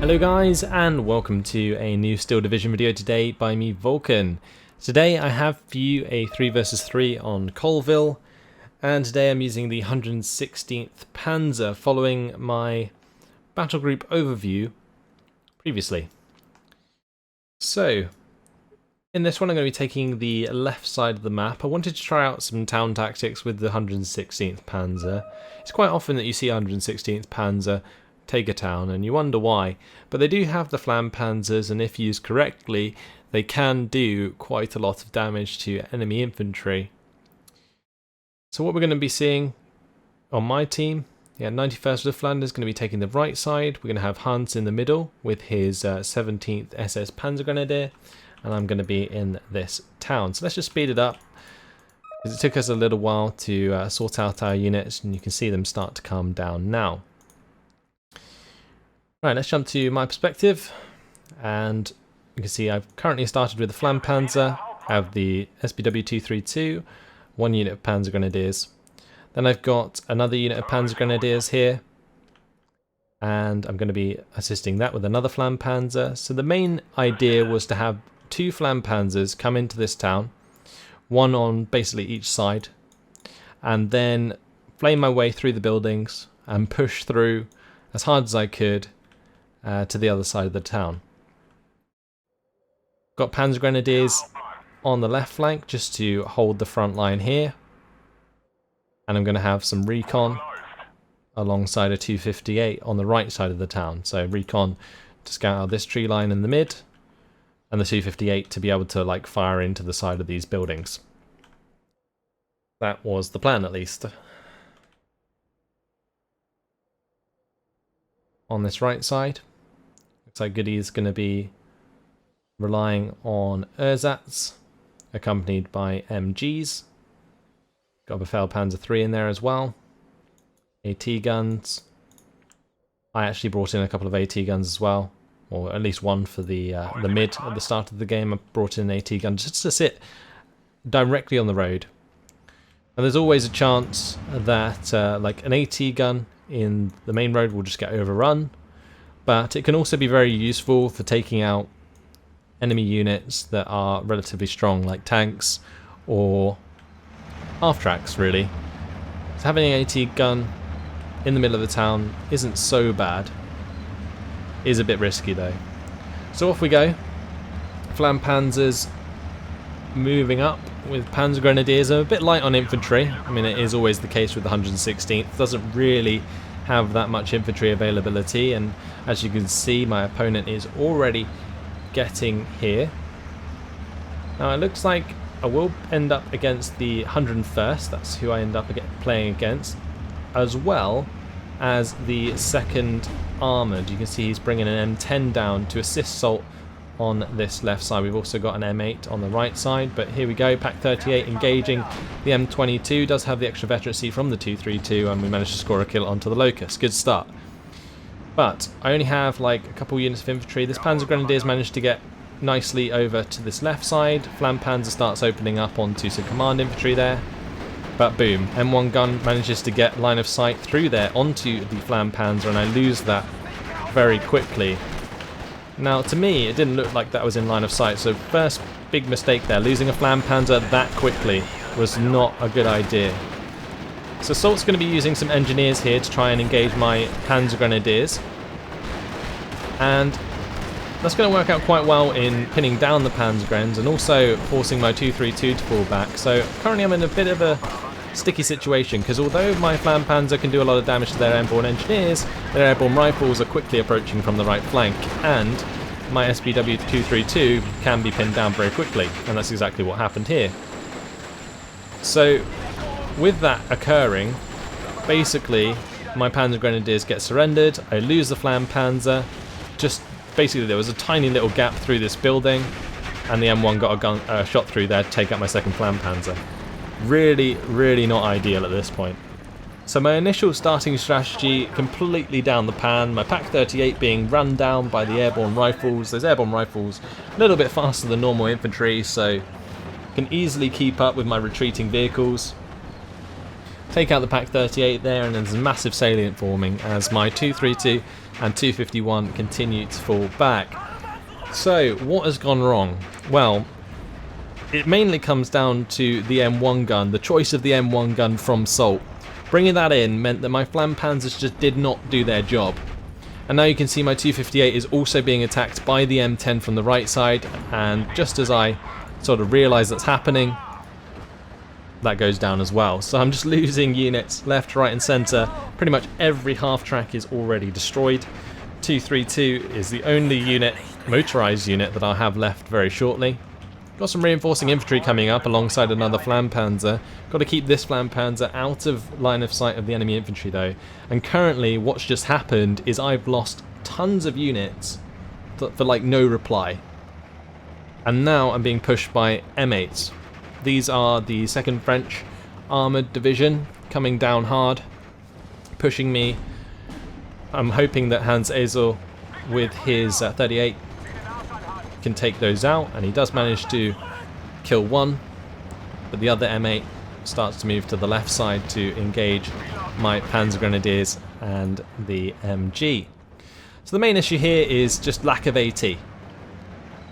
Hello guys, and welcome to a new Steel Division video today by me, Vulcan. Today I have for you a 3 vs 3 on Colleville, and today I'm using the 116th Panzer following my battle group overview previously. So, in this one I'm going to be taking the left side of the map. I wanted to try out some town tactics with the 116th Panzer. It's quite often that you see 116th Panzer take a town and you wonder why, but they do have the VulcanHDGamings, and if used correctly they can do quite a lot of damage to enemy infantry. So what we're going to be seeing on my team, 91st of Flanders going to be taking the right side. We're going to have Hans in the middle with his 17th SS-Panzer Grenadier, and I'm going to be in this town. So let's just speed it up, because it took us a little while to sort out our units, and you can see them start to calm down now. Right, let's jump to my perspective, and you can see I've currently started with the VulcanHDG, I have the SPW-232, one unit of Panzer Grenadiers. Then I've got another unit of Panzer Grenadiers here, and I'm going to be assisting that with another VulcanHDG. So the main idea was to have two VulcanHDGs come into this town, one on basically each side, and then flame my way through the buildings and push through as hard as I could to the other side of the town. Got Panzer Grenadiers on the left flank just to hold the front line here, and I'm going to have some recon alongside a 258 on the right side of the town. So recon to scout out this tree line in the mid, and the 258 to be able to fire into the side of these buildings. That was the plan, at least. On this right side, looks like Goody is going to be relying on ersatz, accompanied by MGs. Got a Befehl Panzer III in there as well. AT guns. I actually brought in a couple of AT guns as well, or at least one for the mid at the start of the game. I brought in an AT gun just to sit directly on the road. And there's always a chance that an AT gun in the main road will just get overrun, but it can also be very useful for taking out enemy units that are relatively strong, like tanks or half-tracks, really. So having an AT gun in the middle of the town isn't so bad. It is a bit risky though. So off we go. VulcanHDGs moving up with Panzer Grenadiers. I'm a bit light on infantry. I mean, it is always the case with the 116th. It doesn't really have that much infantry availability, and as you can see, my opponent is already getting here. Now it looks like I will end up against the 101st. That's who I end up playing against, as well as the 2nd Armoured. You can see he's bringing an M10 down to assist Salt on this left side. We've also got an M8 on the right side, but here we go. Pack 38 engaging the M22. Does have the extra veterancy from the 232, and we managed to score a kill onto the Locust. Good start. But I only have a couple units of infantry. This Panzer Grenadiers managed to get nicely over to this left side. VulcanHDG starts opening up onto some command infantry there, but boom, M1 gun manages to get line of sight through there onto the VulcanHDG, and I lose that very quickly. Now, to me, it didn't look like that was in line of sight, so first big mistake there. Losing a VulcanHDG that quickly was not a good idea. So Salt's going to be using some engineers here to try and engage my Panzer Grenadiers, and that's going to work out quite well in pinning down the Panzer Grens and also forcing my 232 to fall back. So currently I'm in a bit of a sticky situation, because although my VulcanHDG can do a lot of damage to their airborne engineers, their airborne rifles are quickly approaching from the right flank, and my SPW-232 can be pinned down very quickly, and that's exactly what happened here. So with that occurring, basically my Panzer Grenadiers get surrendered, I lose the VulcanHDG. Just basically there was a tiny little gap through this building, and the M1 got a shot through there to take out my 2nd VulcanHDG. Really not ideal at this point. So my initial starting strategy completely down the pan, my Pack 38 being run down by the airborne rifles. Those airborne rifles a little bit faster than normal infantry, so can easily keep up with my retreating vehicles. Take out the Pack 38 there, and there's a massive salient forming as my 232 and 251 continue to fall back. So, what has gone wrong? Well, it mainly comes down to the M1 gun, the choice of the M1 gun from Salt. Bringing that in meant that my flank panzers just did not do their job. And now you can see my 258 is also being attacked by the M10 from the right side, and just as I sort of realise that's happening, that goes down as well. So I'm just losing units left, right and centre. Pretty much every half track is already destroyed. 232 is the only unit, motorised unit, that I'll have left very shortly. Got some reinforcing infantry coming up alongside another Flampanzer. Got to keep this Flampanzer out of line of sight of the enemy infantry though. And currently what's just happened is I've lost tons of units for like no reply. And now I'm being pushed by M8s. These are the 2nd French Armoured Division coming down hard, pushing me. I'm hoping that Hans Ezel with his 38 can take those out, and he does manage to kill one, but the other M8 starts to move to the left side to engage my Panzer Grenadiers and the MG. So the main issue here is just lack of AT.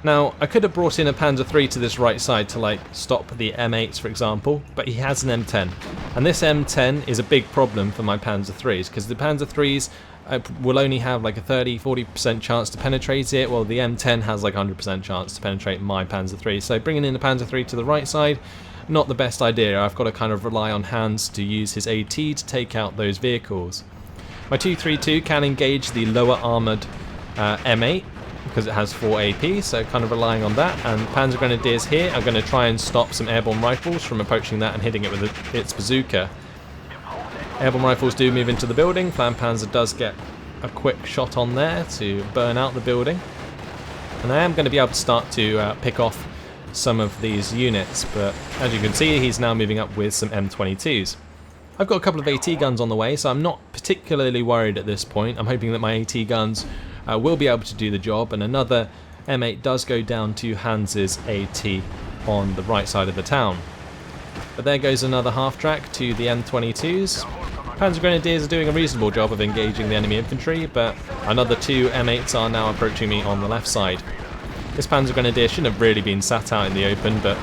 Now, I could have brought in a Panzer III to this right side to like stop the M8s, for example, but he has an M10, and this M10 is a big problem for my Panzer IIIs, because the Panzer IIIs will only have like a 30-40% chance to penetrate it, while the M10 has like 100% chance to penetrate my Panzer III. So bringing in the Panzer III to the right side, not the best idea. I've got to kind of rely on Hans to use his AT to take out those vehicles. My 232 can engage the lower armoured M8 because it has 4 AP, so kind of relying on that. And Panzer Grenadiers here are going to try and stop some airborne rifles from approaching that and hitting it with its bazooka. Airborne rifles do move into the building. Flampanzer does get a quick shot on there to burn out the building. And I am going to be able to start to pick off some of these units, but as you can see, he's now moving up with some M22s. I've got a couple of AT guns on the way, so I'm not particularly worried at this point. I'm hoping that my AT guns will be able to do the job, and another M8 does go down to Hans's AT on the right side of the town. But there goes another half track to the M22s. Panzer Grenadiers are doing a reasonable job of engaging the enemy infantry, but another 2 M8s are now approaching me on the left side. This Panzer Grenadier shouldn't have really been sat out in the open, but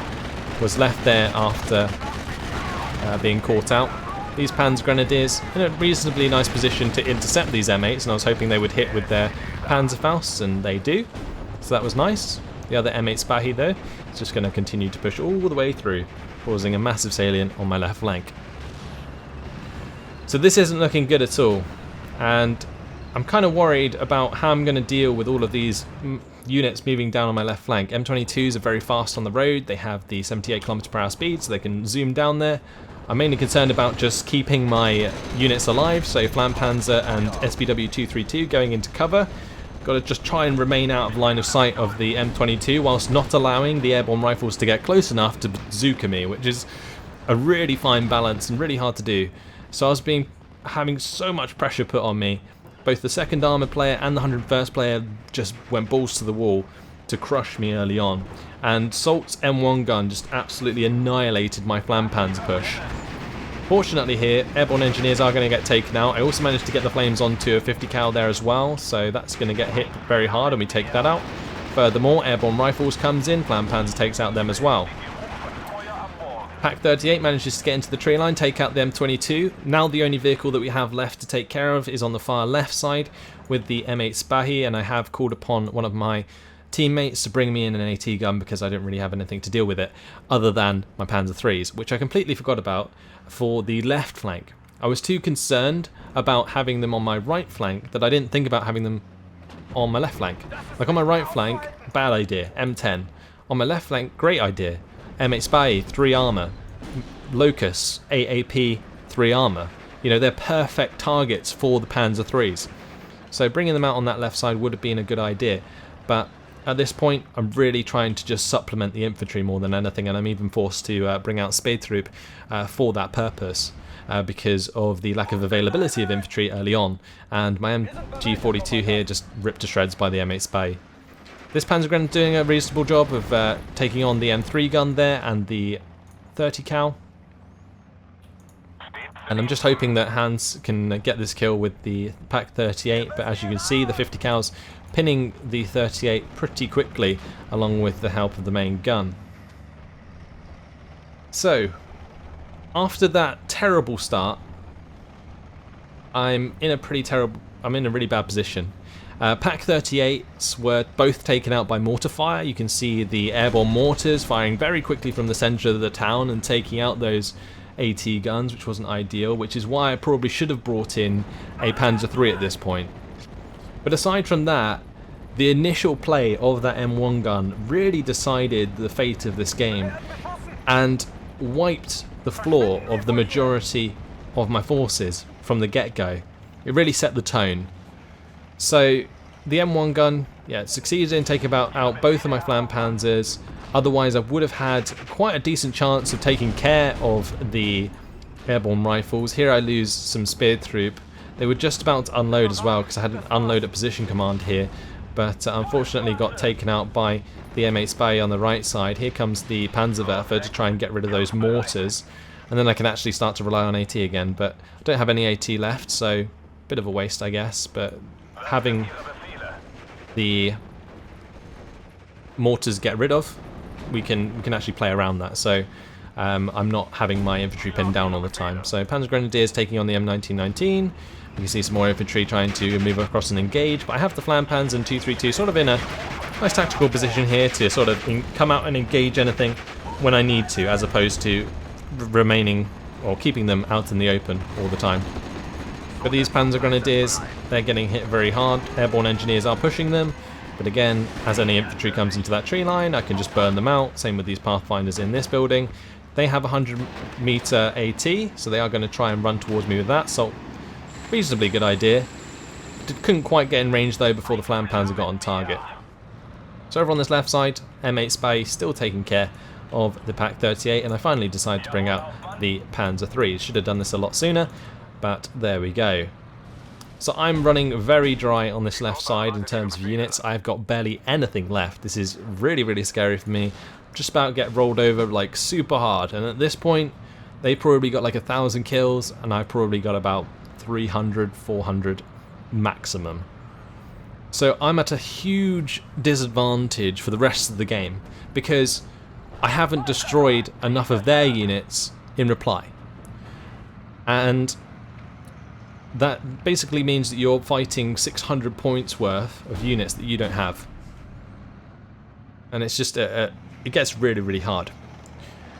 was left there after being caught out. These Panzer Grenadiers in a reasonably nice position to intercept these M8s, and I was hoping they would hit with their Panzerfausts, and they do. So that was nice. The other M8 Spahi though is just going to continue to push all the way through, causing a massive salient on my left flank. So this isn't looking good at all, and I'm kind of worried about how I'm going to deal with all of these units moving down on my left flank. M22s are very fast on the road, they have the 78 km/h speed, so they can zoom down there. I'm mainly concerned about just keeping my units alive, so Flampanzer and SBW 232 going into cover. Got to just try and remain out of line of sight of the M22 whilst not allowing the airborne rifles to get close enough to bazooka me, which is a really fine balance and really hard to do. So I was having so much pressure put on me. Both the 2nd Armoured player and the 101st player just went balls to the wall to crush me early on. And Salt's M1 gun just absolutely annihilated my Flampanzer push. Fortunately here, airborne engineers are going to get taken out. I also managed to get the flames onto a 50 cal there as well, so that's going to get hit very hard and we take that out. Furthermore, airborne rifles comes in, Flampanzer takes out them as well. Pack 38 manages to get into the tree line, take out the M22. Now the only vehicle that we have left to take care of is on the far left side with the M8 Spahi, and I have called upon one of my teammates to bring me in an AT gun because I didn't really have anything to deal with it other than my Panzer IIIs, which I completely forgot about for the left flank. I was too concerned about having them on my right flank that I didn't think about having them on my left flank. Like on my right flank, bad idea, M10. On my left flank, great idea, M8 Spahi, 3 armour, Locust, AAP, 3 armour. You know, they're perfect targets for the Panzer IIIs. So bringing them out on that left side would have been a good idea, but at this point I'm really trying to just supplement the infantry more than anything, and I'm even forced to bring out Spadetroop for that purpose because of the lack of availability of infantry early on, and my MG42 here just ripped to shreds by the M8 Spahi. This Panzer Grenadier doing a reasonable job of taking on the M3 gun there and the 30 cal. And I'm just hoping that Hans can get this kill with the Pak 38, but as you can see, the 50 cals pinning the 38 pretty quickly, along with the help of the main gun. So, after that terrible start, I'm in a really bad position. Pak 38s were both taken out by mortar fire. You can see the airborne mortars firing very quickly from the centre of the town and taking out those AT guns, which wasn't ideal, which is why I probably should have brought in a Panzer III at this point. But aside from that, the initial play of that M1 gun really decided the fate of this game and wiped the floor of the majority of my forces from the get-go. It really set the tone. So the M1 gun, yeah, succeeded in taking out both of my flank panzers. Otherwise I would have had quite a decent chance of taking care of the airborne rifles. Here I lose some spear troop. They were just about to unload as well, because I had an unload at position command here, but unfortunately got taken out by the M8 Spy on the right side. Here comes the Panzerwerfer to try and get rid of those mortars, and then I can actually start to rely on AT again, but I don't have any AT left, so bit of a waste I guess, but having the mortars get rid of, we can actually play around that, so I'm not having my infantry pinned down all the time. So Panzer Grenadiers taking on the M1919. You can see some more infantry trying to move across and engage, but I have the Flanpanz and 232 sort of in a nice tactical position here to sort of come out and engage anything when I need to, as opposed to remaining or keeping them out in the open all the time. But these Panzer Grenadiers, they're getting hit very hard. Airborne engineers are pushing them, but again, as any infantry comes into that tree line, I can just burn them out. Same with these Pathfinders in this building. They have a 100-meter AT, so they are going to try and run towards me with that. So, reasonably good idea. Couldn't quite get in range though before the Flanpanzer got on target. So over on this left side, M8 Spy still taking care of the Pak 38, and I finally decided to bring out the Panzer III. Should have done this a lot sooner, but there we go. So I'm running very dry on this left side in terms of units. I've got barely anything left. This is really, really scary for me. Just about to get rolled over like super hard, and at this point they probably got like 1,000 kills and I've probably got about 300, 400 maximum. So I'm at a huge disadvantage for the rest of the game because I haven't destroyed enough of their units in reply. And that basically means that you're fighting 600 points worth of units that you don't have. And it's just, it gets really, really hard.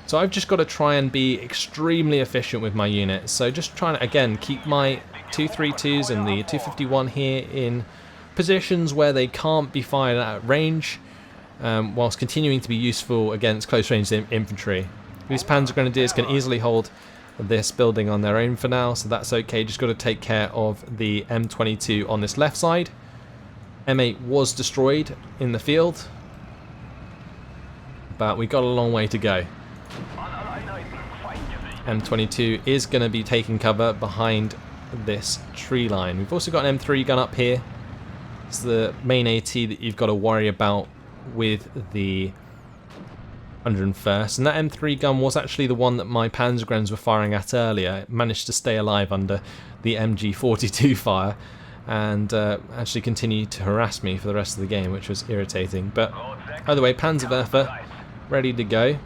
So I've just got to try and be extremely efficient with my units. So just trying to, again, keep my 232s and the 251 here in positions where they can't be fired at range, whilst continuing to be useful against close-range infantry. These Panzer Grenadiers can easily hold this building on their own for now, so that's okay. Just got to take care of the M22 on this left side. M8 was destroyed in the field, but we got a long way to go. M22 is going to be taking cover behind this tree line. We've also got an M3 gun up here. It's the main AT that you've got to worry about with the 101st, and that M3 gun was actually the one that my Panzergrens were firing at earlier. It managed to stay alive under the MG42 fire and actually continued to harass me for the rest of the game, which was irritating. But either way, Panzerwerfer ready to go.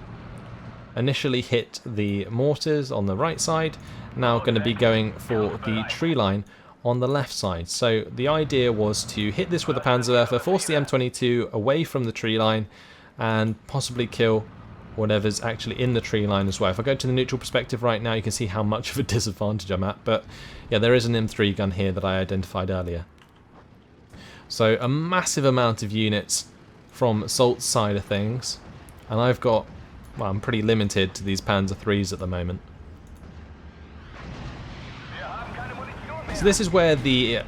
Initially hit the mortars on the right side, now going to be going for the tree line on the left side. So the idea was to hit this with a Panzerwerfer, force the M22 away from the tree line, and possibly kill whatever's actually in the tree line as well. If I go to the neutral perspective right now, you can see how much of a disadvantage I'm at, but yeah, there is an M3 gun here that I identified earlier. So a massive amount of units from Salt's side of things, and I've got, well, I'm pretty limited to these Panzer IIIs at the moment. So this is where the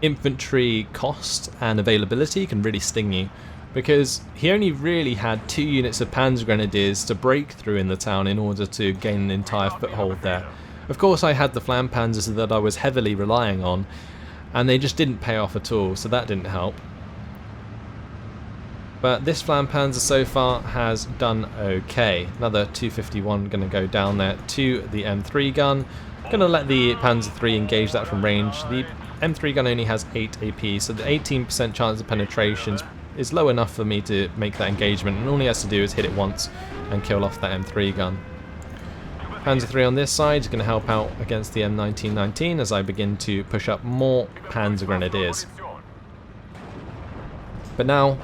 infantry cost and availability can really sting you, because he only really had 2 units of Panzer Grenadiers to break through in the town in order to gain an entire foothold there. Of course I had the Flanpanzers that I was heavily relying on, and they just didn't pay off at all, so that didn't help. But this Flampanzer so far has done okay. Another 251 going to go down there to the M3 gun. Going to let the Panzer III engage that from range. The M3 gun only has 8 AP, so the 18% chance of penetration is low enough for me to make that engagement, and all he has to do is hit it once and kill off that M3 gun. Panzer III on this side is going to help out against the M1919 as I begin to push up more Panzer Grenadiers. But now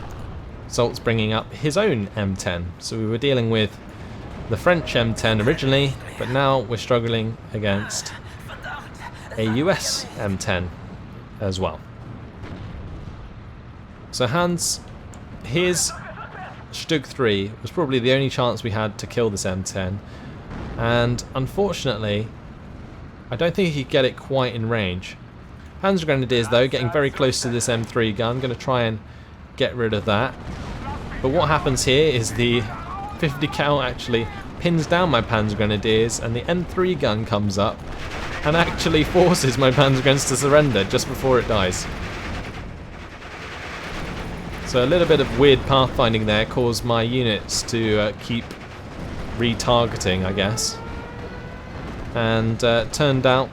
Salt's bringing up his own M10. So we were dealing with the French M10 originally, but now we're struggling against a US M10 as well. So Hans, his Stug 3 was probably the only chance we had to kill this M10, and unfortunately I don't think he could get it quite in range. Panzer Grenadiers though getting very close to this M3 gun, going to try and get rid of that. But what happens here is the 50 cal actually pins down my Panzer Grenadiers, and the M3 gun comes up and actually forces my Panzer Grenadiers to surrender just before it dies. So a little bit of weird pathfinding there caused my units to keep retargeting, I guess. And turned out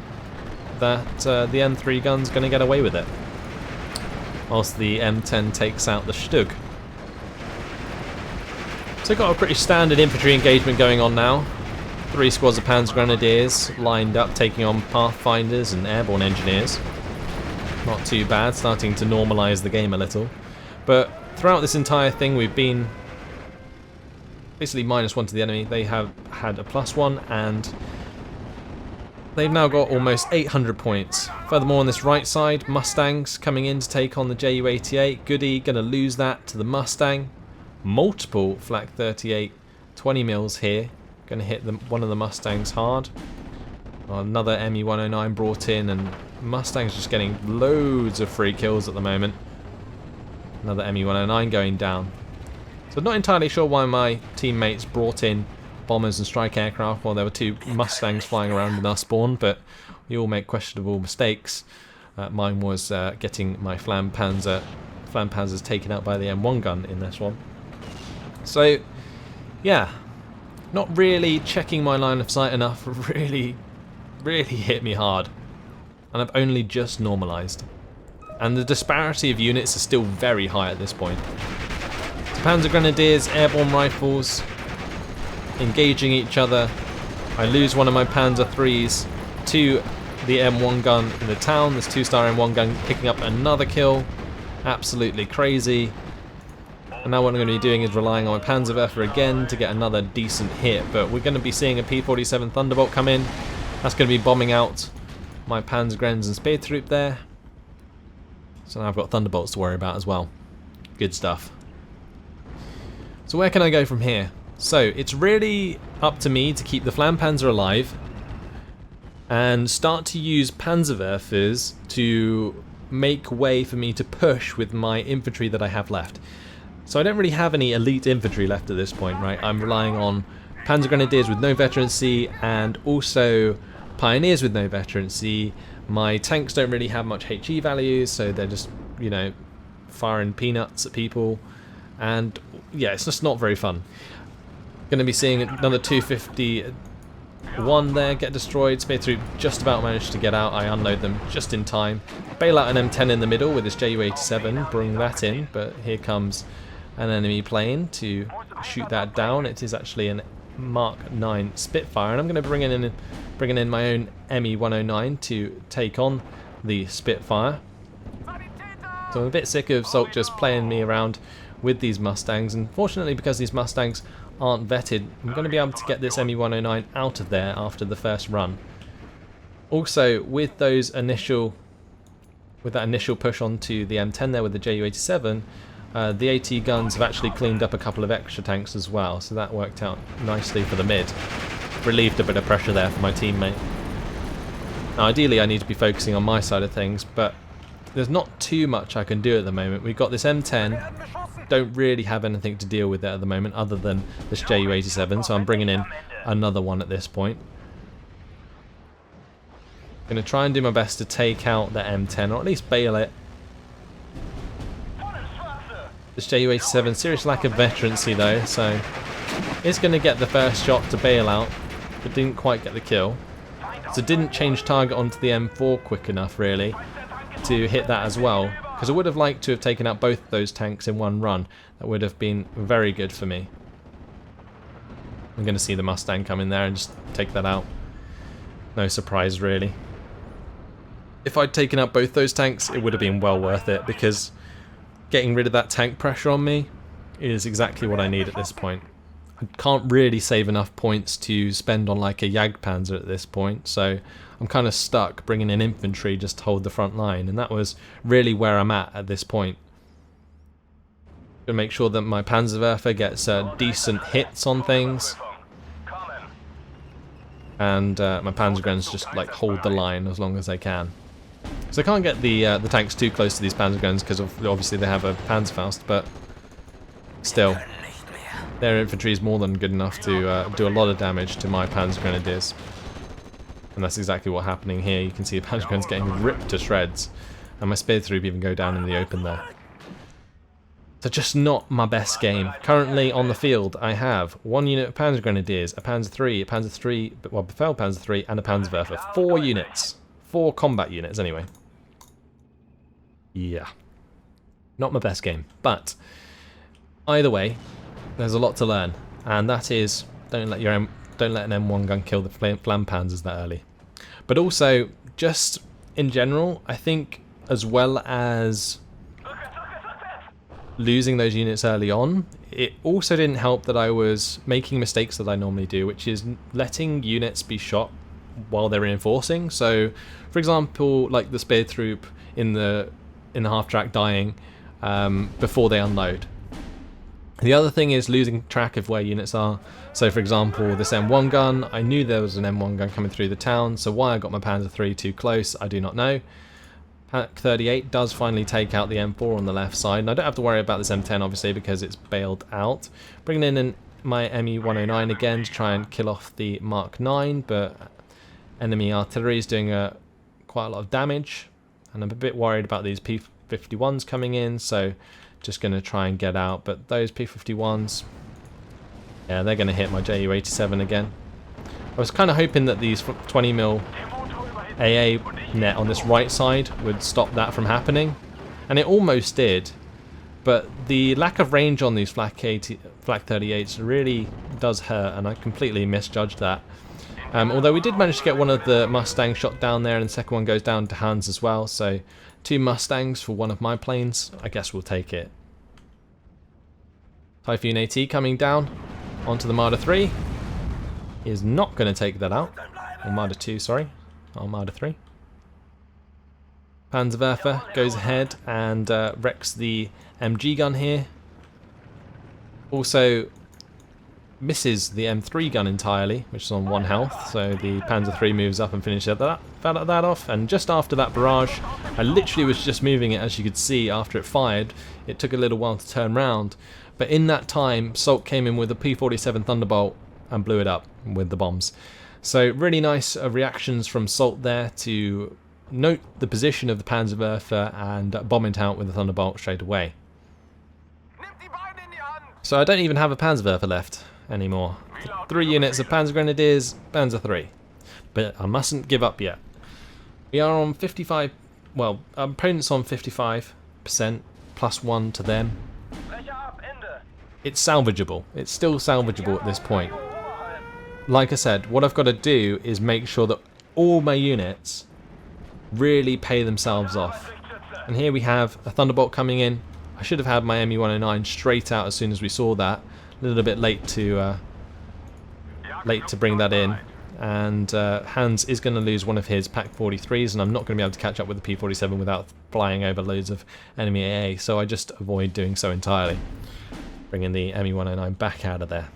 that the M3 gun's going to get away with it, whilst the M10 takes out the Stug. So got a pretty standard infantry engagement going on now. 3 squads of Panzer Grenadiers lined up, taking on Pathfinders and airborne engineers. Not too bad, starting to normalise the game a little. But throughout this entire thing we've been basically -1 to the enemy. They have had a +1 and they've now got almost 800 points. Furthermore, on this right side, Mustangs coming in to take on the Ju-88. Goody going to lose that to the Mustang. Multiple Flak 38 20 mils here. Going to hit one of the Mustangs hard. Another ME-109 brought in, and Mustang's just getting loads of free kills at the moment. Another ME-109 going down. So not entirely sure why my teammates brought in bombers and strike aircraft while there were 2 Mustangs flying around in our spawn, but we all make questionable mistakes. Mine was getting my Flampanzers taken out by the M1 gun in this one. So, yeah, not really checking my line of sight enough really hit me hard. And I've only just normalised. And the disparity of units is still very high at this point. So Panzer Grenadiers, airborne rifles, engaging each other. I lose one of my Panzer IIIs to the M1 gun in the town. This 2-star M1 gun picking up another kill. Absolutely crazy. And now what I'm going to be doing is relying on my Panzerwerfer again to get another decent hit. But we're going to be seeing a P-47 Thunderbolt come in. That's going to be bombing out my Panzergrenz and Speertroop there. So now I've got Thunderbolts to worry about as well. Good stuff. So where can I go from here? So it's really up to me to keep the Flampanzer alive and start to use Panzerwerfers to make way for me to push with my infantry that I have left. So I don't really have any elite infantry left at this point, right? I'm relying on Panzer Grenadiers with no veterancy and also Pioneers with no veterancy. My tanks don't really have much HE values, so they're just, you know, firing peanuts at people. And yeah, it's just not very fun. Going to be seeing another 251 there get destroyed. Speertroop just about managed to get out. I unload them just in time. Bail out an M10 in the middle with his Ju-87, bring that in, but here comes an enemy plane to shoot that down. It is actually an Mark 9 Spitfire, and I'm going to bring in my own ME-109 to take on the Spitfire. So I'm a bit sick of Salt just playing me around with these Mustangs, and fortunately because these Mustangs aren't vetted, I'm going to be able to get this ME-109 out of there after the first run. Also, with that initial push onto the M10 there with the Ju-87, the AT guns have actually cleaned up a couple of extra tanks as well, so that worked out nicely for the mid. Relieved a bit of pressure there for my teammate. Now, ideally I need to be focusing on my side of things, but there's not too much I can do at the moment. We've got this M10, don't really have anything to deal with it at the moment other than this Ju-87, so I'm bringing in another one at this point. Going to try and do my best to take out the M10, or at least bail it. This Ju-87, serious lack of veterancy though, so is going to get the first shot to bail out, but didn't quite get the kill. So didn't change target onto the M4 quick enough really to hit that as well, because I would have liked to have taken out both those tanks in one run. That would have been very good for me. I'm going to see the Mustang come in there and just take that out. No surprise really. If I'd taken out both those tanks, it would have been well worth it, because getting rid of that tank pressure on me is exactly what I need at this point. I can't really save enough points to spend on like a Jagdpanzer at this point, so I'm kind of stuck bringing in infantry just to hold the front line, and that was really where I'm at this point. Gonna make sure that my Panzerwerfer gets decent hits on things, and my Panzerguns just like hold the line as long as they can. So I can't get the tanks too close to these Panzerguns because obviously they have a Panzerfaust, but still, their infantry is more than good enough to do a lot of damage to my Panzer Grenadiers. And that's exactly what's happening here. You can see the Panzer Guns getting ripped to shreds, and my Spear Troop even go down in the open there. So just not my best game. Currently on the field I have 1 unit of Panzer Grenadiers, a Panzer III, a Panzer III, well, Befehl Panzer III, and a Panzerwerfer. 4 units. 4 combat units anyway. Yeah. Not my best game. But either way, there's a lot to learn. And that is, don't let an M1 gun kill the Flam Panzers that early. But also, just in general, I think as well as losing those units early on, it also didn't help that I was making mistakes that I normally do, which is letting units be shot while they're reinforcing. So, for example, like the Spear Troop in the half track dying before they unload. The other thing is losing track of where units are. So, for example, this M1 gun, I knew there was an M1 gun coming through the town, so why I got my Panzer III too close, I do not know. Pack 38 does finally take out the M4 on the left side, and I don't have to worry about this M10 obviously because it's bailed out. Bringing in my ME-109 again to try and kill off the Mark 9, but enemy artillery is doing quite a lot of damage, and I'm a bit worried about these P-51s coming in, so just going to try and get out. But those P-51s, yeah, they're going to hit my Ju-87 again. I was kind of hoping that these 20mm AA net on this right side would stop that from happening, and it almost did, but the lack of range on these Flak 38s really does hurt, and I completely misjudged that. Although we did manage to get one of the Mustangs shot down there, and the second one goes down to Hans as well, so 2 Mustangs for one of my planes. I guess we'll take it. Typhoon AT coming down onto the Marder 3. He is not going to take that out. Or Marder 2, sorry. Armada 3. Panzerwerfer goes ahead and wrecks the MG gun here. Also misses the M3 gun entirely, which is on 1 health, so the Panzer III moves up and finishes that off. And just after that barrage, I literally was just moving it, as you could see, after it fired. It took a little while to turn round, but in that time Salt came in with a P-47 Thunderbolt and blew it up with the bombs. So really nice reactions from Salt there to note the position of the Panzerwerfer and bomb it out with the Thunderbolt straight away. So I don't even have a Panzerwerfer left anymore. 3 units of Panzer Grenadiers, Panzer III. But I mustn't give up yet. We are on 55, well, our opponent's on 55%, +1 to them. It's salvageable. It's still salvageable at this point. Like I said, what I've got to do is make sure that all my units really pay themselves off. And here we have a Thunderbolt coming in. I should have had my ME-109 straight out as soon as we saw that. A little bit late to bring that in. And Hans is going to lose one of his Pack 43s, and I'm not going to be able to catch up with the P-47 without flying over loads of enemy AA, so I just avoid doing so entirely. Bringing the ME-109 back out of there.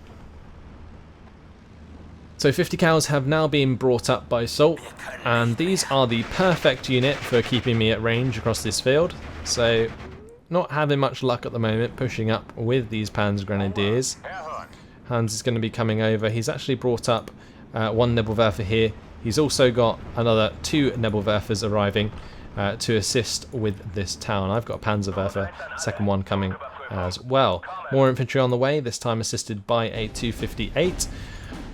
So 50 cows have now been brought up by Salt, and these are the perfect unit for keeping me at range across this field. So not having much luck at the moment pushing up with these Panzer Grenadiers. Hans is going to be coming over. He's actually brought up 1 Nebelwerfer here. He's also got another 2 Nebelwerfers arriving to assist with this town. I've got a Panzerwerfer, second one coming as well. More infantry on the way, this time assisted by a 258.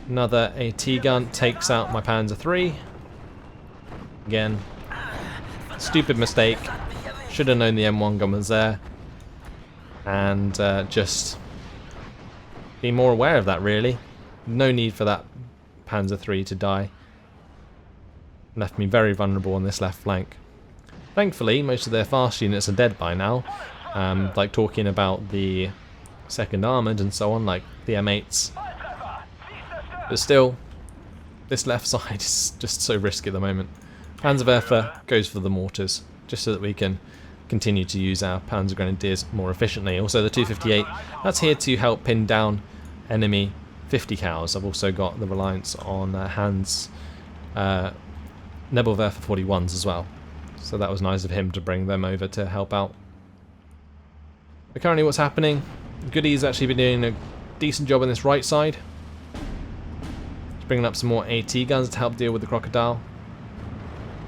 Another AT gun takes out my Panzer III. Again, stupid mistake. Should have known the M1 gun was there. And just be more aware of that, really. No need for that Panzer III to die. Left me very vulnerable on this left flank. Thankfully, most of their fast units are dead by now. Like talking about the 2nd Armoured and so on, like the M8s. But still, this left side is just so risky at the moment. Panzerwerfer goes for the mortars, just so that we can continue to use our Panzer Grenadiers more efficiently. Also the 258, that's here to help pin down enemy 50 cows. I've also got the reliance on Hans Nebelwerfer 41s as well. So that was nice of him to bring them over to help out. But currently what's happening, Goody's actually been doing a decent job on this right side. He's bringing up some more AT guns to help deal with the crocodile.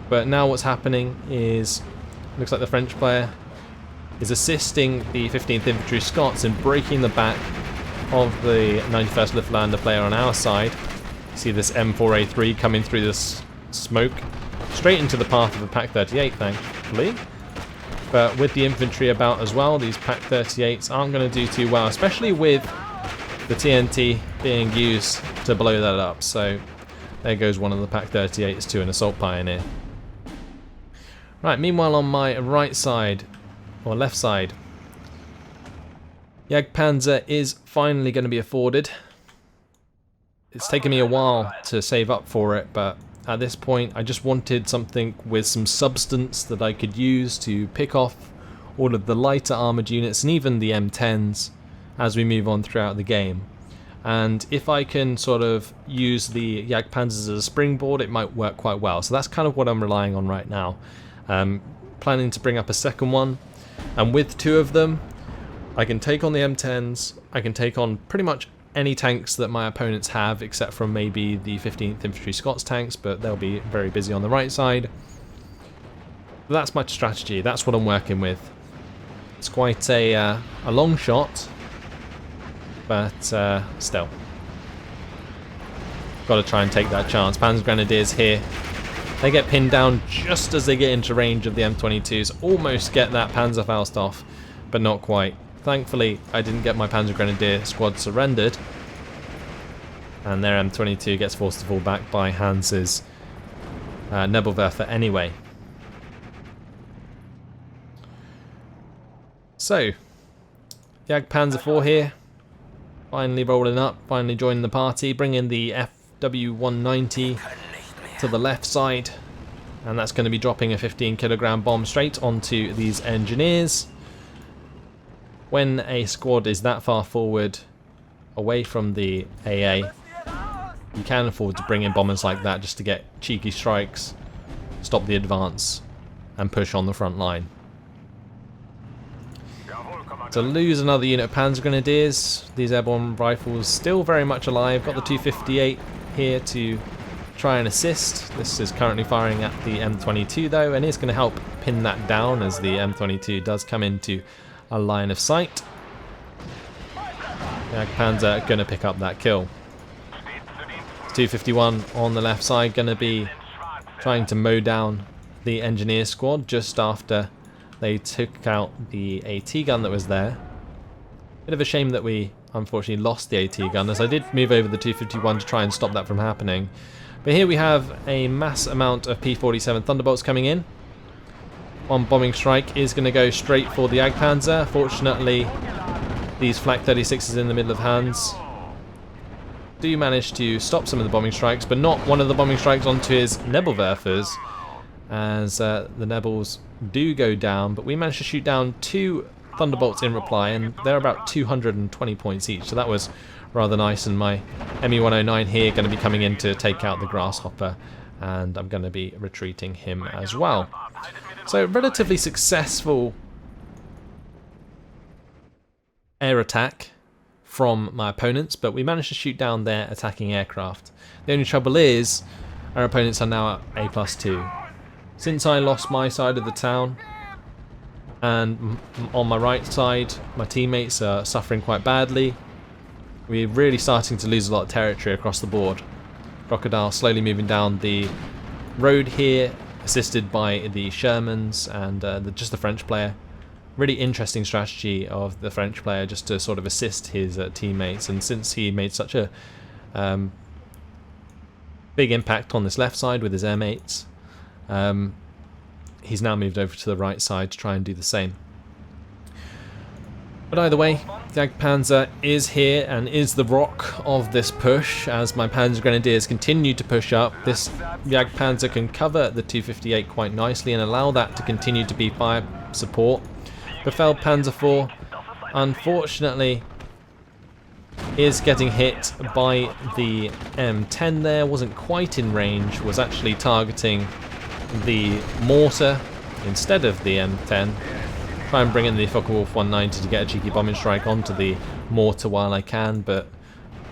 But now what's happening is, looks like the French player is assisting the 15th Infantry Scots in breaking the back of the 91st Luftlander player on our side. See this M4A3 coming through this smoke straight into the path of the Pak 38, thankfully. But with the infantry about as well, these Pak 38s aren't going to do too well, especially with the TNT being used to blow that up. So there goes one of the Pak 38s to an assault pioneer. Right, meanwhile on my right side, or left side, Jagdpanzer is finally going to be afforded. It's taken me a while to save up for it, but at this point I just wanted something with some substance that I could use to pick off all of the lighter armoured units and even the M10s as we move on throughout the game. And if I can sort of use the Jagdpanzers as a springboard, it might work quite well. So that's kind of what I'm relying on right now. Planning to bring up a second one, and with two of them I can take on the M10s, I can take on pretty much any tanks that my opponents have, except from maybe the 15th Infantry Scots tanks, but they'll be very busy on the right side. But that's my strategy, that's what I'm working with. It's quite a long shot, but still. Got to try and take that chance. Panzer Grenadiers here. They get pinned down just as they get into range of the M22s. Almost get that Panzerfaust off, but not quite. Thankfully, I didn't get my Panzer Grenadier squad surrendered. And their M22 gets forced to fall back by Hans's Nebelwerfer anyway. So, Jagdpanzer 4 here. Finally rolling up, finally joining the party. Bringing the FW190 to the left side, and that's going to be dropping a 15 kilogram bomb straight onto these engineers. When a squad is that far forward away from the AA, you can afford to bring in bombers like that just to get cheeky strikes, stop the advance and push on the front line. To lose another unit of Panzer Grenadiers, these airborne rifles still very much alive. Got the 258 here to try and assist. This is currently firing at the M22 though, and is going to help pin that down as the M22 does come into a line of sight. Jagdpanzer going to pick up that kill. 251 on the left side, going to be trying to mow down the engineer squad just after they took out the AT gun that was there. Bit of a shame that we unfortunately lost the AT gun, as I did move over the 251 to try and stop that from happening. But here we have a mass amount of P-47 Thunderbolts coming in. One bombing strike is going to go straight for the Jagdpanzer. Fortunately, these Flak 36s in the middle of Hans do manage to stop some of the bombing strikes, but not one of the bombing strikes onto his Nebelwerfers, as the Nebels do go down. But we managed to shoot down 2 Thunderbolts in reply, and they're about 220 points each, so that was rather nice. And my ME-109 here going to be coming in to take out the Grasshopper, and I'm going to be retreating him as well. So relatively successful air attack from my opponents, but we managed to shoot down their attacking aircraft. The only trouble is our opponents are now at A+2. Since I lost my side of the town, And on my right side, my teammates are suffering quite badly. We're really starting to lose a lot of territory across the board. Crocodile slowly moving down the road here, assisted by the Shermans and just the French player. Really interesting strategy of the French player just to sort of assist his teammates, and since he made such a big impact on this left side with his air mates, he's now moved over to the right side to try and do the same. But either way, the Jagdpanzer is here and is the rock of this push as my Panzer Grenadiers continue to push up. This Jagdpanzer can cover the 258 quite nicely and allow that to continue to be fire support. Panzer IV, unfortunately, is getting hit by the M10 there. Wasn't quite in range, was actually targeting the mortar instead of the M10. Try and bring in the Focke-Wulf 190 to get a cheeky bombing strike onto the mortar while I can, but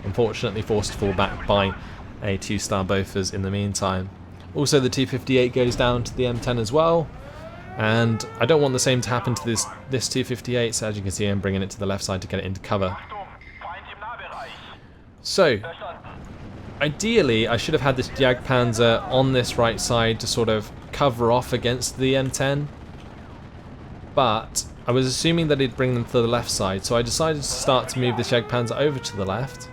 unfortunately forced to fall back by a 2-star Bofors in the meantime. Also the 258 goes down to the M10 as well, and I don't want the same to happen to this 258, so as you can see I'm bringing it to the left side to get it into cover. So, ideally I should have had this Jagdpanzer on this right side to sort of cover off against the M10, but I was assuming that he'd bring them to the left side, so I decided to start to move this Jagdpanzer over to the left,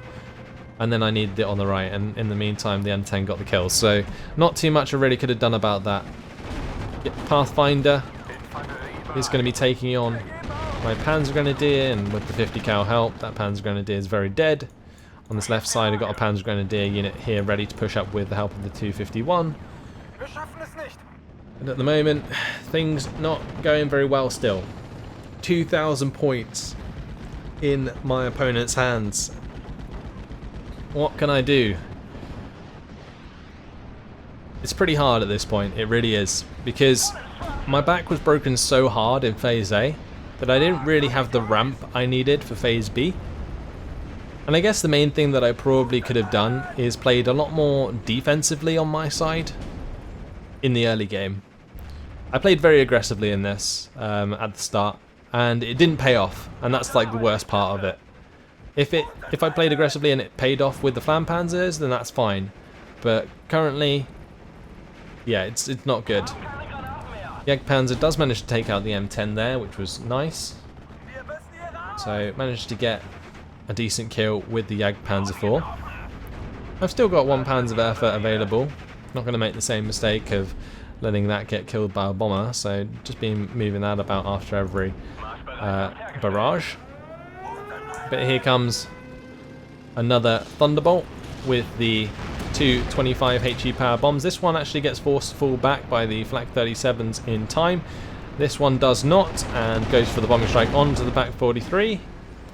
and then I needed it on the right, and in the meantime the M10 got the kill, so not too much I really could have done about that. Pathfinder is going to be taking on my Panzer Grenadier, and with the 50 cal help, that Panzer Grenadier is very dead. On this left side I've got a Panzer Grenadier unit here ready to push up with the help of the 251. And at the moment, things not going very well still. 2,000 points in my opponent's hands. What can I do? It's pretty hard at this point, it really is, because my back was broken so hard in Phase A that I didn't really have the ramp I needed for Phase B. And I guess the main thing that I probably could have done is played a lot more defensively on my side in the early game. I played very aggressively in this at the start, and it didn't pay off, and that's like the worst part of it. If I played aggressively and it paid off with the Flampanzers, then that's fine. But currently, yeah, it's not good. Jagdpanzer does manage to take out the M10 there, which was nice. So managed to get a decent kill with the Jagdpanzer IV. I've still got one Panzerwerfer available. Not going to make the same mistake of letting that get killed by a bomber, so just been moving that about after every barrage. But here comes another Thunderbolt with the two 25 HE power bombs. This one actually gets forced to fall back by the Flak 37s in time. This one does not, and goes for the bombing strike onto the Pak 43.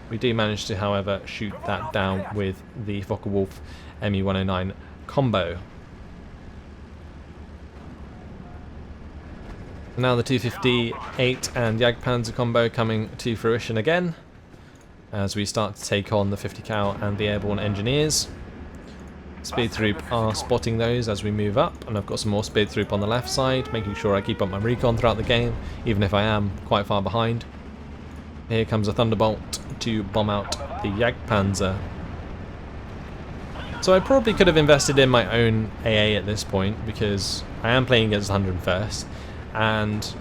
We do manage to, however, shoot that down with the Focke-Wulf ME-109 combo. Now the 258 and Jagdpanzer combo coming to fruition again, as we start to take on the 50 cal and the airborne engineers. Speed Troop are spotting those as we move up, and I've got some more Speed Troop on the left side, making sure I keep up my recon throughout the game, even if I am quite far behind. Here comes a Thunderbolt to bomb out the Jagdpanzer. So I probably could have invested in my own AA at this point, because I am playing against 101st, and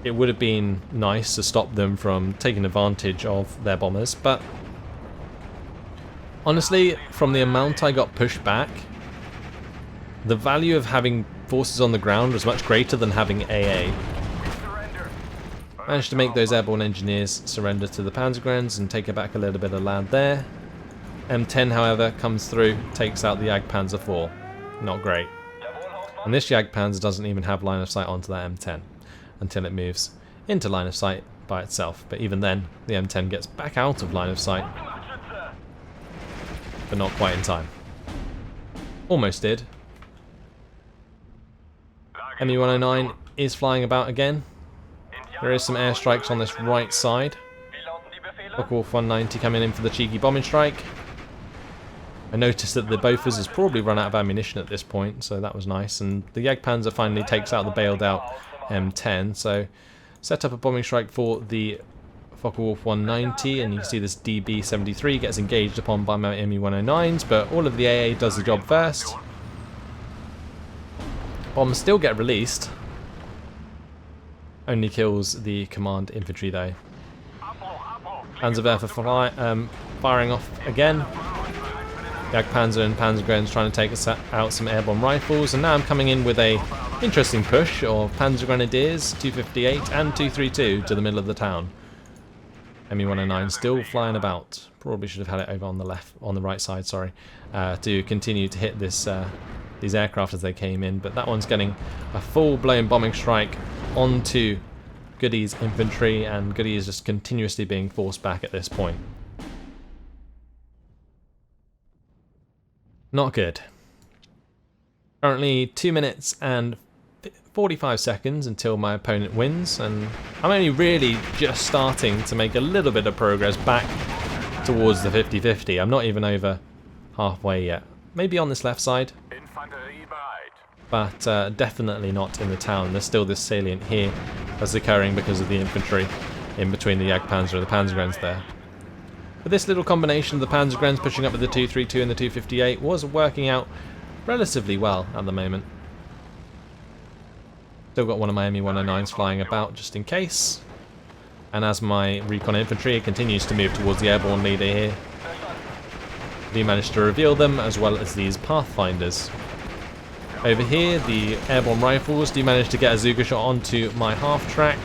it would have been nice to stop them from taking advantage of their bombers, but honestly, from the amount I got pushed back, the value of having forces on the ground was much greater than having AA. Managed to make those airborne engineers surrender to the Panzergrens and take it back a little bit of land there. M10, however, comes through, takes out the Jagdpanzer IV. Not great. And this Jagdpanzer doesn't even have line of sight onto that M10 until it moves into line of sight by itself. But even then, the M10 gets back out of line of sight, but not quite in time. Almost did. ME-109 is flying about again. There is some airstrikes on this right side. Focke-Wulf 190 coming in for the cheeky bombing strike. I noticed that the Bofors has probably run out of ammunition at this point, so that was nice. And the Jagdpanzer finally takes out the bailed out M10. So set up a bombing strike for the Focke-Wulf 190, and you can see this DB-73 gets engaged upon by my ME-109s, but all of the AA does the job first. Bombs still get released. Only kills the command infantry though. Panzerwerfer firing off again. Jagdpanzer and Panzergrenadiers trying to take us out some airborne rifles, and now I'm coming in with a interesting push of Panzergrenadiers 258 and 232 to the middle of the town. ME-109 still flying about. Probably should have had it over on the right side, sorry, to continue to hit this these aircraft as they came in, but that one's getting a full-blown bombing strike onto Goody's infantry, and Goody is just continuously being forced back at this point. Not good. Currently 2 minutes and 45 seconds until my opponent wins, and I'm only really just starting to make a little bit of progress back towards the 50-50. I'm not even over halfway yet. Maybe on this left side, but definitely not in the town. There's still this salient here that's occurring because of the infantry in between the Jagdpanzer and the Panzergrenadiers there. But this little combination of the Panzergrenadiers pushing up with the 232 and the 258 was working out relatively well at the moment. Still got one of my ME-109s flying about just in case. And as my recon infantry continues to move towards the airborne leader here, we managed to reveal them, as well as these pathfinders. Over here, the airborne rifles do manage to get a Zuga shot onto my half track,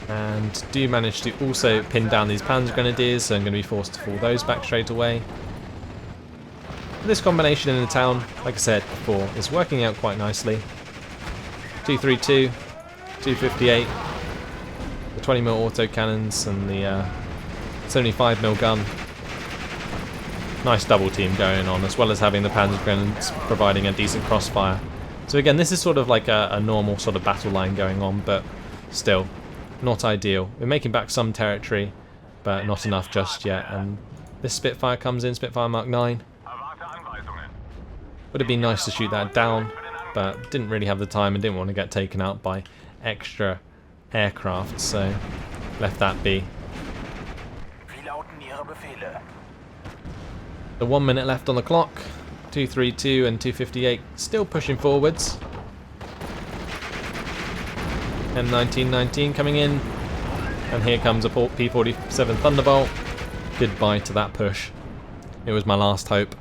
and do manage to also pin down these Panzergrenadiers, so I'm going to be forced to fall those back straight away. This combination in the town, like I said before, is working out quite nicely. 232, 258, the 20mm autocannons and the 75mm gun. Nice double team going on, as well as having the Panzergrenadiers providing a decent crossfire. So again, this is sort of like a normal sort of battle line going on, but still not ideal. We're making back some territory, but not enough just yet. And this Spitfire comes in, Spitfire Mark 9. Would have been nice to shoot that down, but didn't really have the time and didn't want to get taken out by extra aircraft, so left that be. The 1 minute left on the clock. 232 and 258 still pushing forwards. M1919 coming in, and here comes a P-47 Thunderbolt. Goodbye to that push. It was my last hope.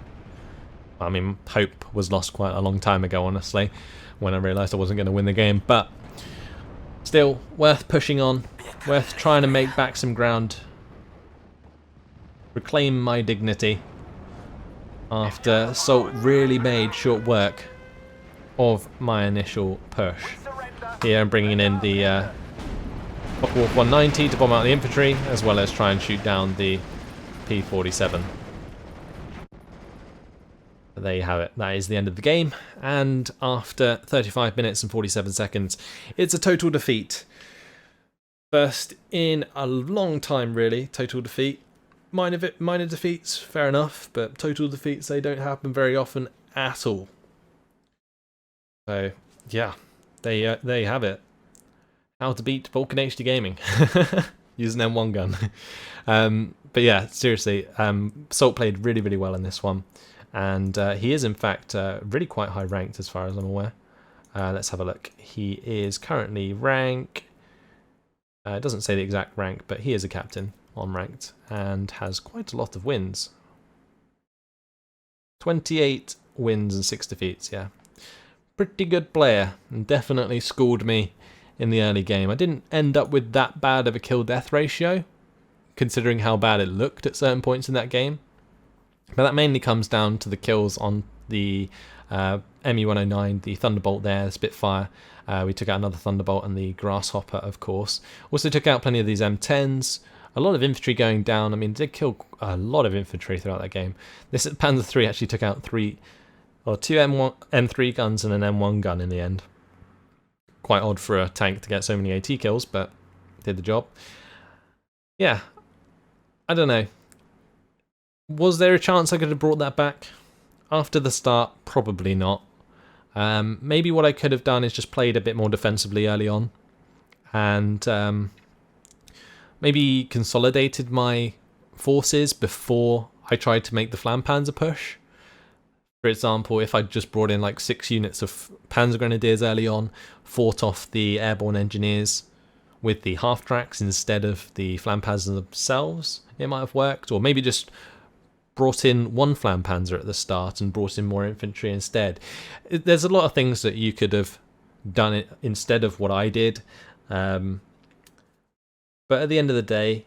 I mean, hope was lost quite a long time ago, honestly, when I realised I wasn't going to win the game, but still worth pushing on, worth trying to make back some ground, reclaim my dignity after Assault really made short work of my initial push. Here I'm bringing in the Focke-Wulf 190 to bomb out the infantry, as well as try and shoot down the P-47. There you have it. That is the end of the game, and after 35 minutes and 47 seconds, it's a total defeat. First in a long time, really, total defeat. Minor defeats, fair enough, but total defeats, they don't happen very often at all. So, yeah, there you have it. How to beat VulcanHDGaming using an M1 gun. But yeah, seriously, Salt played really, really well in this one. And he is, in fact, really quite high ranked as far as I'm aware. Let's have a look. He is currently rank... it doesn't say the exact rank, but he is a captain on ranked and has quite a lot of wins. 28 wins and 6 defeats, yeah. Pretty good player, and definitely schooled me in the early game. I didn't end up with that bad of a kill-death ratio, considering how bad it looked at certain points in that game. But that mainly comes down to the kills on the ME-109, the Thunderbolt there, the Spitfire. We took out another Thunderbolt and the Grasshopper, of course. Also took out plenty of these M10s. A lot of infantry going down. I mean, did kill a lot of infantry throughout that game. This Panzer 3 actually took out two M3 guns and an M1 gun in the end. Quite odd for a tank to get so many AT kills, but did the job. Yeah, I don't know. Was there a chance I could have brought that back? After the start, probably not. Maybe what I could have done is just played a bit more defensively early on, and maybe consolidated my forces before I tried to make the Flammpanzer push. For example, if I just brought in like 6 units of Panzer Grenadiers early on, fought off the airborne engineers with the half-tracks instead of the Flammpanzer themselves, it might have worked. Or maybe just brought in 1 Flammpanzer at the start and brought in more infantry instead. There's a lot of things that you could have done it instead of what I did. But at the end of the day,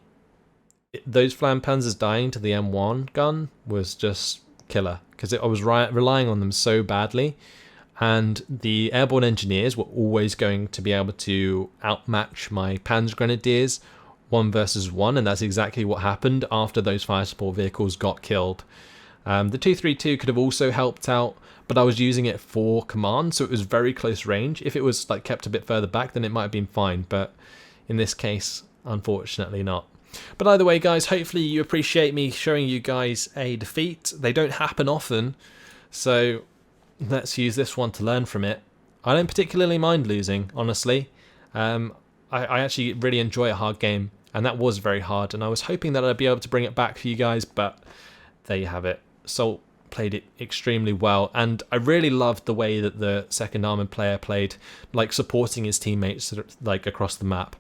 those Flammpanzers dying to the M1 gun was just killer, because I was relying on them so badly, and the airborne engineers were always going to be able to outmatch my Panzer Grenadiers 1 versus 1, and that's exactly what happened after those fire support vehicles got killed. The 232 could have also helped out, but I was using it for command, so it was very close range. If it was like kept a bit further back, then it might have been fine, but in this case, unfortunately not. But either way, guys, hopefully you appreciate me showing you guys a defeat. They don't happen often, so let's use this one to learn from it. I don't particularly mind losing, honestly. I actually really enjoy a hard game, and that was very hard, and I was hoping that I'd be able to bring it back for you guys, but there you have it. Salt played it extremely well, and I really loved the way that the second armoured player played, like supporting his teammates like across the map.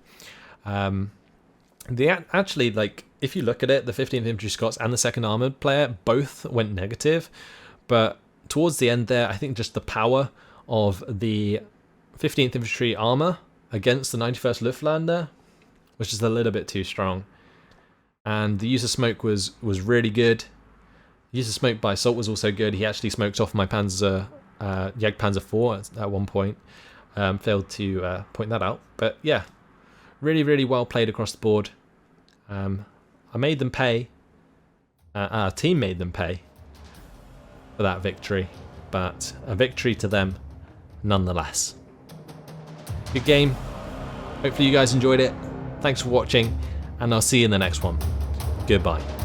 Actually, like, if you look at it, the 15th Infantry Scots and the second armoured player both went negative, but towards the end there, I think just the power of the 15th Infantry armour against the 91st Luftlandwehr was just a little bit too strong. And the use of smoke was really good. The use of smoke by Salt was also good. He actually smoked off my Panzer, Jagdpanzer 4 at one point. Failed to point that out, but yeah. Really, really well played across the board. I made them pay. Our team made them pay for that victory, but a victory to them nonetheless. Good game. Hopefully you guys enjoyed it. Thanks for watching, and I'll see you in the next one. Goodbye.